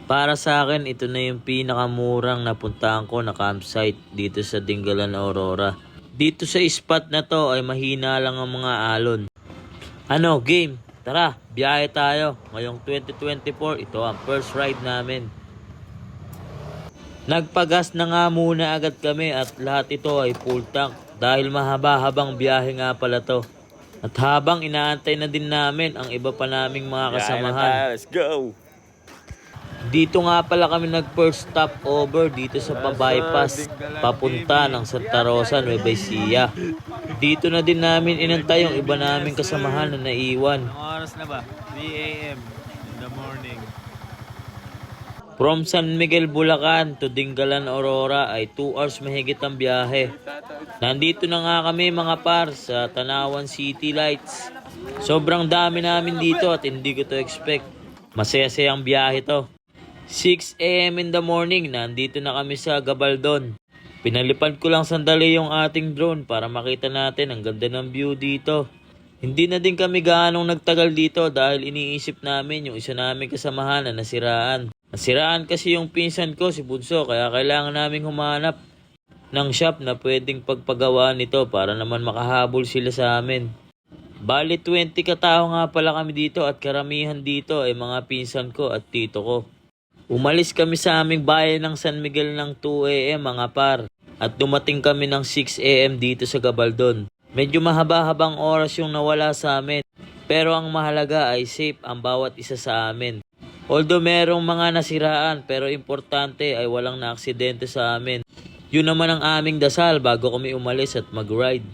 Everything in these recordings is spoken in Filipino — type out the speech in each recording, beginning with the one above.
Para sa akin, ito na yung pinakamurang napuntahan ko na campsite dito sa Dingalan, Aurora. Dito sa spot na to ay mahina lang ang mga alon. Ano, game? Tara, biyahe tayo. Ngayong 2024, ito ang first ride namin. Nagpagas na nga muna agad kami at lahat ito ay full tank dahil mahaba-habang biyahe nga pala to. At habang inaantay na din namin ang iba pa naming mga kasamahan. Let's go! Dito nga pala kami nag first stop over dito sa pa-bypass papunta ng Santa Rosa, Nueva Ecija. Dito na din namin inantay yung iba naming kasamahan na naiwan. Anong oras na ba? 3 a.m. in the morning. From San Miguel, Bulacan to Dingalan, Aurora ay 2 hours mahigit ang biyahe. Nandito na nga kami mga par sa Tanawan City Lights. Sobrang dami namin dito at hindi ko to expect. Masaya-sayang biyahe to. 6 a.m. in the morning, nandito na kami sa Gabaldon. Pinalipad ko lang sandali yung ating drone para makita natin ang ganda ng view dito. Hindi na din kami gaanong nagtagal dito dahil iniisip namin yung isa namin kasamahan na nasiraan. Nasiraan kasi yung pinsan ko si Bunso kaya kailangan naming humanap ng shop na pwedeng pagpagawa nito para naman makahabol sila sa amin. Bali 20 katao nga pala kami dito at karamihan dito ay mga pinsan ko at tito ko. Umalis kami sa aming bayan ng San Miguel ng 2 a.m. mga par at dumating kami ng 6 a.m. dito sa Gabaldon. Medyo mahaba-habang oras yung nawala sa amin pero ang mahalaga ay safe ang bawat isa sa amin. Although merong mga nasiraan pero importante ay walang naaksidente sa amin. Yun naman ang aming dasal bago kami umalis at mag-ride.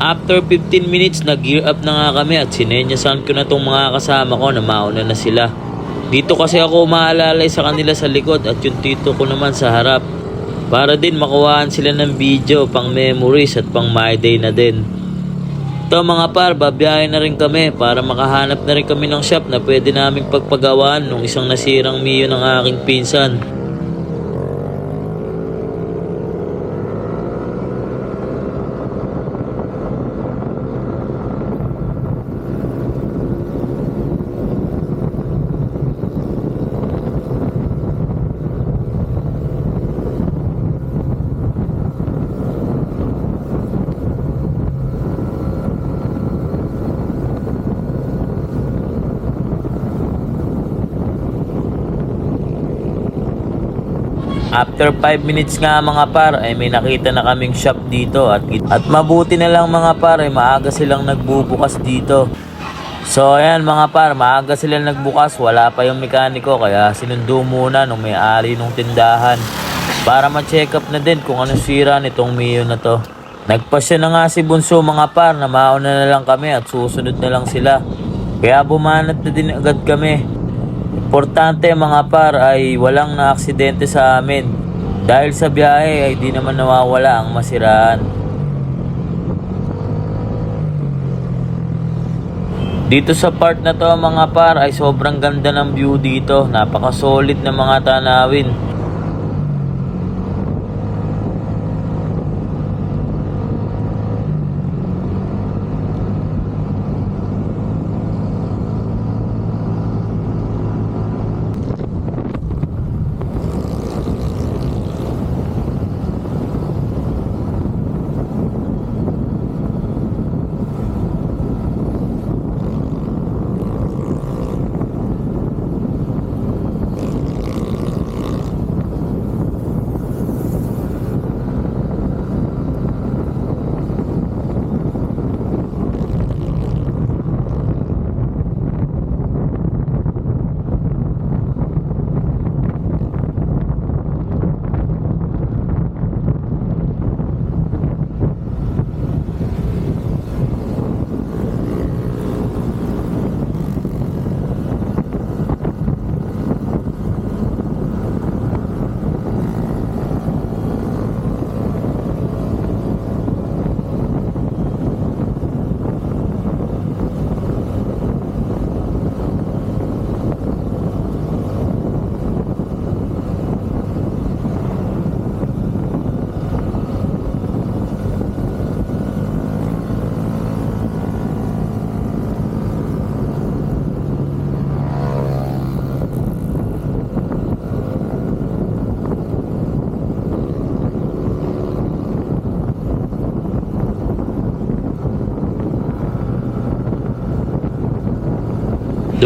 After 15 minutes nag-gear up na nga kami at sinenyasan ko na tong mga kasama ko na mauna na sila. Dito kasi ako umaalalay sa kanila sa likod at yung tito ko naman sa harap. Para din makuhaan sila ng video pang memories at pang my day na din. Ito mga par, babiyahe na rin kami para makahanap na rin kami ng shop na pwede naming pagpagawaan nung isang nasirang Mio ng aking pinsan. After 5 minutes nga mga par ay may nakita na kaming shop dito at mabuti na lang mga par ay maaga silang nagbubukas dito. So ayan mga par, maaga silang nagbukas, wala pa yung mekaniko kaya sinundo muna nung may-ari nung tindahan para ma-check up na din kung ano sira nitong Mio na to. Nagpasya na nga si Bunso mga par na mauna na lang kami at susunod na lang sila. Kaya bumanat na din agad kami. Importante mga par ay walang na-aksidente sa amin dahil sa biyahe ay di naman nawawala ang masiraan. Dito sa part na to mga par ay sobrang ganda ng view dito, napaka-solid na mga tanawin.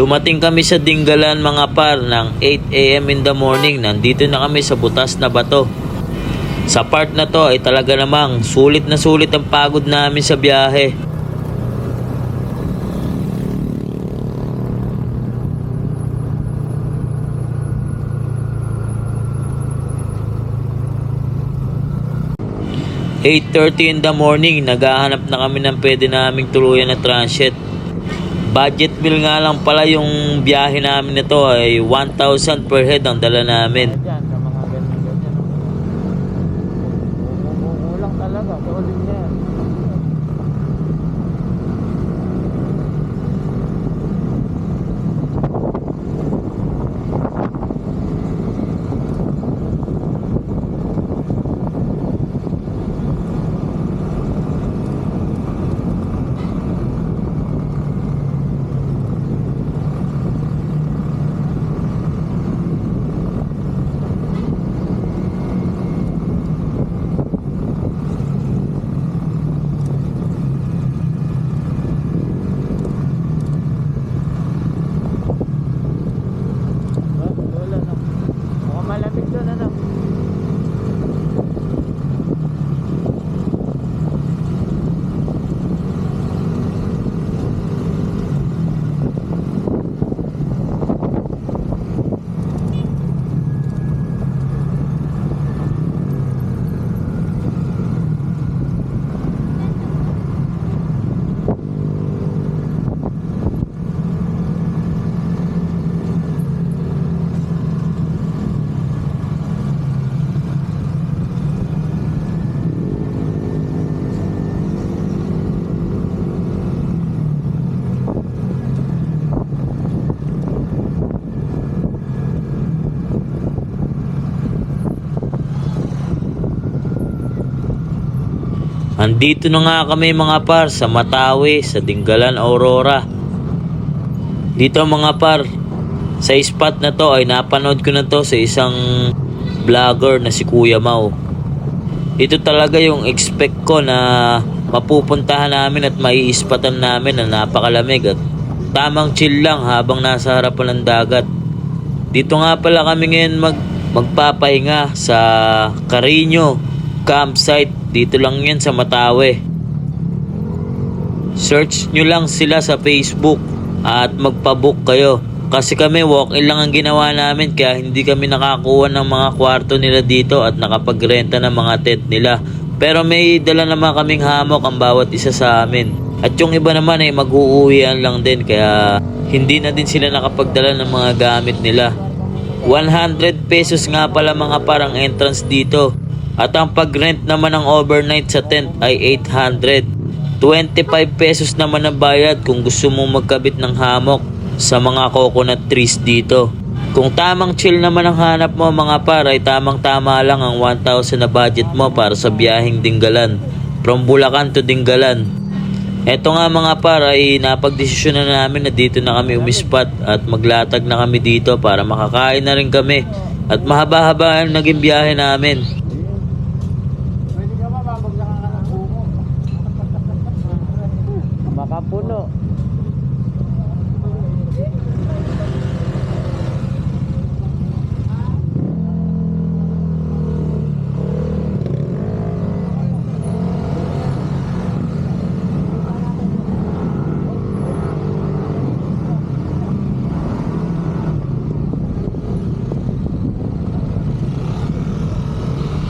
Dumating kami sa Dingalan mga par ng 8 AM in the morning. Nandito na kami sa butas na bato. Sa part na to ay talaga namang sulit na sulit ang pagod namin sa biyahe. "8:30 in the morning, naghahanap na kami ng pwede naming tuluyan na transit. Budget meal nga lang pala yung biyahe namin nito ay 1,000 per head ang dala namin. Diyan, sa mga ganyan-ganyan. Kulang talaga. Solid na yan. Wala na. Mukhang malamig doon, ano? Andito na nga kami mga par sa Matawi, sa Dingalan, Aurora. Dito mga par, sa spot na to ay napanood ko na to sa isang vlogger na si Kuya Mau. Ito talaga yung expect ko na mapupuntahan namin at maiispatan namin na napakalamig at tamang chill lang habang nasa harapan ng dagat. Dito nga pala kami ngayon magpapahinga sa Carino campsite. Dito lang yan sa Matawi. Search nyo lang sila sa Facebook at magpabook kayo. Kasi kami walk-in lang ang ginawa namin kaya hindi kami nakakuha ng mga kwarto nila dito at nakapagrenta ng mga tent nila. Pero may dala naman kaming hammock ang bawat isa sa amin. At yung iba naman ay mag-uuwian lang din kaya hindi na din sila nakapagdala ng mga gamit nila. 100 pesos nga pala mga parang entrance dito. At ang pag-rent naman ng overnight sa tent ay 800. 25 pesos naman ang bayad kung gusto mong magkabit ng hammock sa mga coconut trees dito. Kung tamang chill naman ang hanap mo mga par ay tamang-tama lang ang 1,000 na budget mo para sa biyaheng Dingalan. From Bulacan to Dingalan. Eto nga mga par ay napagdesisyon na namin na dito na kami umispat at maglatag na kami dito para makakain na rin kami. At mahaba-haba ang naging biyahe namin. Makapuno.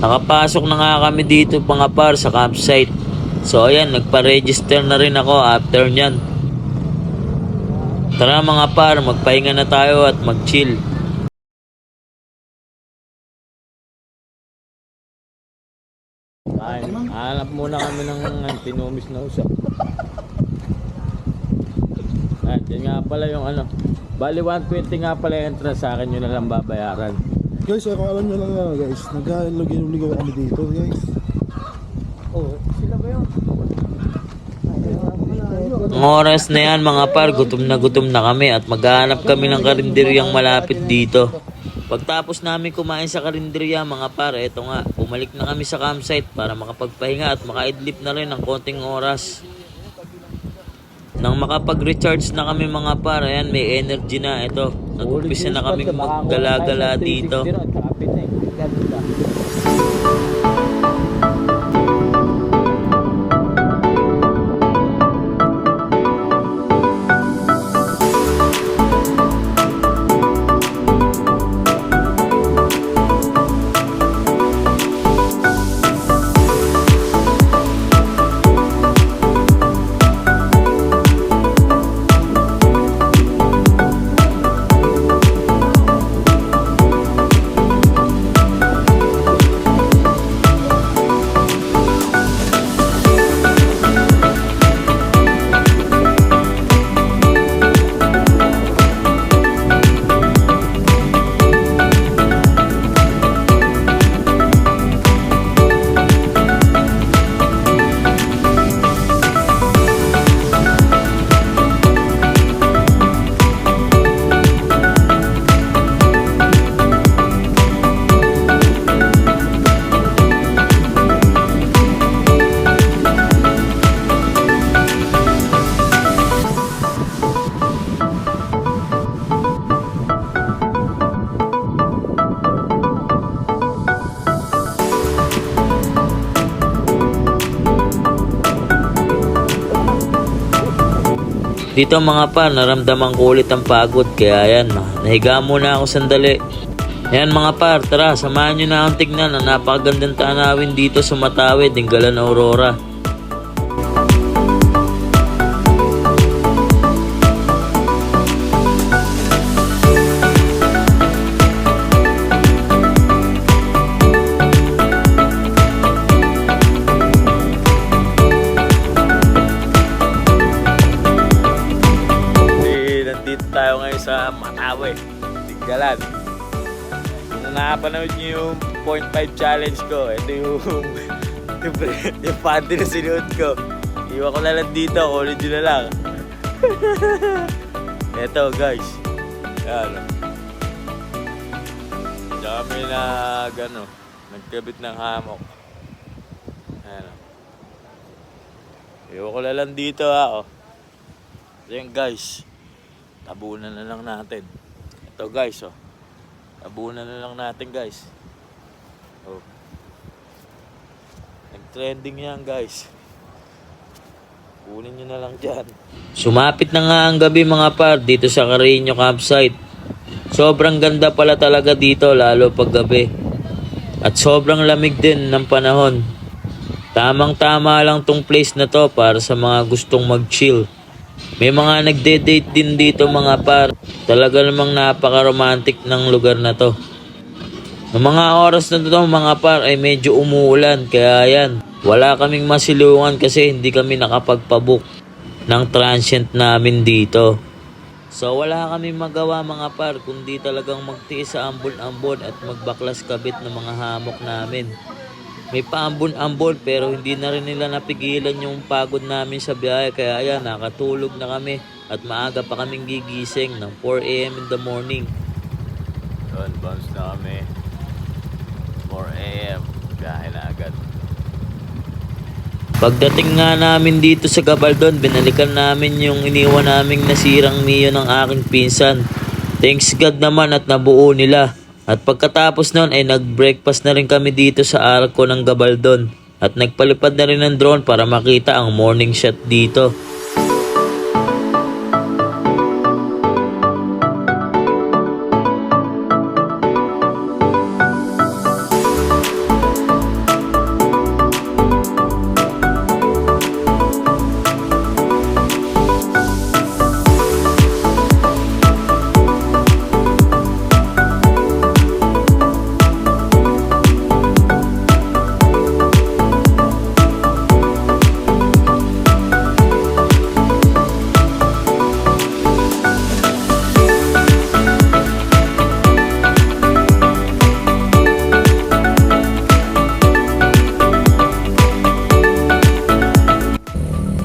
Nakapasok na nga kami dito mga par sa campsite. So ayan, nagpa-register na rin ako after nyan. Tara mga par, magpahinga na tayo at mag-chill. Hanap muna kami ng tinumis na usap. Yan nga pala yung ano. Bali 120 nga pala yung entrance, sa akin yun na lang babayaran. Guys, kung alam nyo lang yan guys, nag-ligaw kami dito guys. Oh, sila ba yun? Ang oras na yan mga par, gutom na kami at maghahanap kami ng karinderyang malapit dito. Pagtapos namin kumain sa karinderya mga par, eto nga, bumalik na kami sa campsite para makapagpahinga at makaidlip na rin ng konting oras. Nang makapag-recharge na kami mga par, ayan, may energy na. Ito, nag-umpisa na kami maggala-gala dito. Dito mga par, naramdaman ko ulit ang pagod, kaya yan, nahiga muna ako sandali. Ayan mga par, tara, samahan nyo na akong tignan ang napakagandang tanawin dito sa Matawid, Dinggalan, Aurora. Nandito tayo ngayon sa Matawid, Dinggalan. Kung nakapanood nyo yung 0.5 challenge ko, ito yung panty na sinuot ko. Iwan ko na lang dito, kunin nyo na lang. Ito guys, yan. Diyan kami nagkabit ng hammock. Ayan. Iwan ko na lang dito ha. Ayan guys, tabunan na lang natin. Ito guys, tabunan na lang natin guys. Nag-trending yan guys. Kunin nyo na lang dyan. Sumapit na nga ang gabi mga par dito sa Carreño campsite. Sobrang ganda pala talaga dito lalo pag gabi. At sobrang lamig din ng panahon. Tamang-tama lang tong place na to para sa mga gustong mag-chill. May mga nagde-date din dito mga par. Talaga namang napaka-romantic ng lugar na to. Noong mga oras na to mga par ay medyo umuulan, kaya yan, wala kaming masilungan kasi hindi kami nakapagpabook ng transient namin dito. So wala kaming magawa mga par kundi talagang magtiis sa ambon-ambon at magbaklas kabit ng mga hammock namin. May paambon-ambon pero hindi na rin nila napigilan yung pagod namin sa biyahe, kaya ayan, nakatulog na kami at maaga pa kaming gigising ng 4 AM in the morning. Doon, bounce na kami. 4 AM, biyahe na agad. Pagdating nga namin dito sa Gabaldon, binalikan namin yung iniwan naming nasirang Mio ng aking pinsan. Thanks God naman at nabuo nila. At pagkatapos nun ay nag-breakfast na rin kami dito sa Arco ng Gabaldon. At nagpalipad na rin ng drone para makita ang morning shot dito.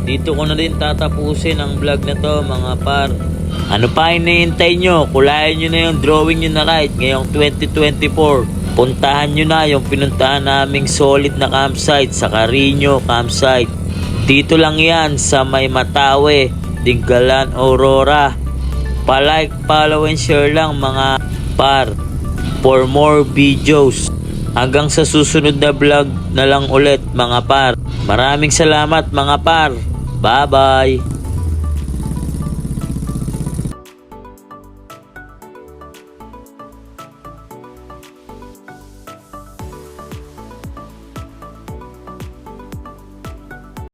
Dito ko na din tatapusin ang vlog na to mga par. Ano pa hinihintay nyo? Kulayan nyo na yung drawing nyo na right ngayong 2024. Puntahan nyo na yung pinuntahan naming solid na campsite sa Carreño campsite. Dito lang yan sa may Matawe, Dingalan, Aurora. Pa-like, follow, and share lang mga par for more videos. Hanggang sa susunod na vlog na lang ulit mga par. Maraming salamat mga par. Bye-bye.